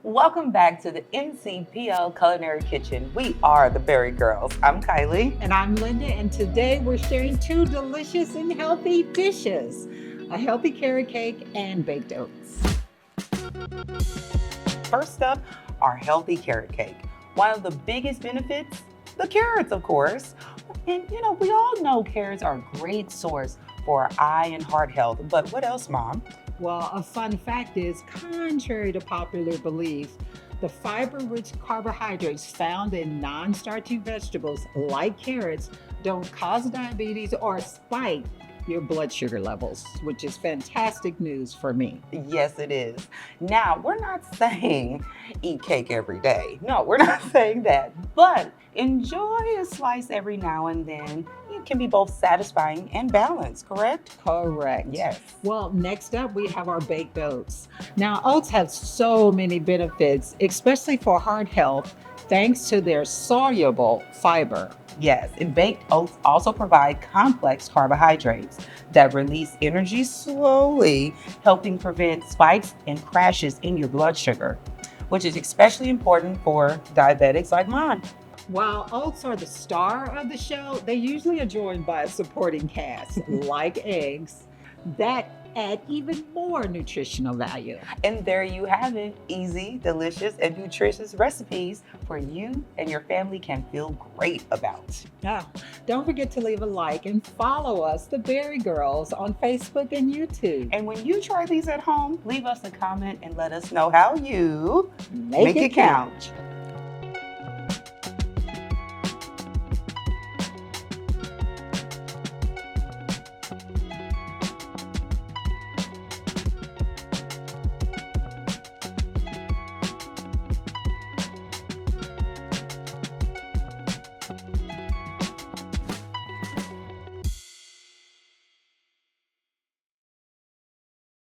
Welcome back to the NCPL Culinary Kitchen. We are the BariGirls. I'm Kylie. And I'm Linda, and today we're sharing two delicious and healthy dishes, a healthy carrot cake and baked oats. First up, our healthy carrot cake. One of the biggest benefits, the carrots, of course. And we all know carrots are a great source for eye and heart health. But what else, Mom? Well, a fun fact is, contrary to popular belief, the fiber-rich carbohydrates found in non-starchy vegetables like carrots don't cause diabetes or spike your blood sugar levels, which is fantastic news for me. Yes, it is. Now, we're not saying eat cake every day. No, we're not saying that. But enjoy a slice every now and then. It can be both satisfying and balanced, correct? Correct. Yes. Well, next up, we have our baked oats. Now, oats have so many benefits, especially for heart health, thanks to their soluble fiber. Yes, and baked oats also provide complex carbohydrates that release energy slowly, helping prevent spikes and crashes in your blood sugar, which is especially important for diabetics like mine. While oats are the star of the show, they usually are joined by a supporting cast, like eggs, that add even more nutritional value. And there you have it, easy, delicious, and nutritious recipes for you and your family can feel great about. Now, don't forget to leave a like and follow us, the BariGirls, on Facebook and YouTube. And when you try these at home, leave us a comment and let us know how you Make it count.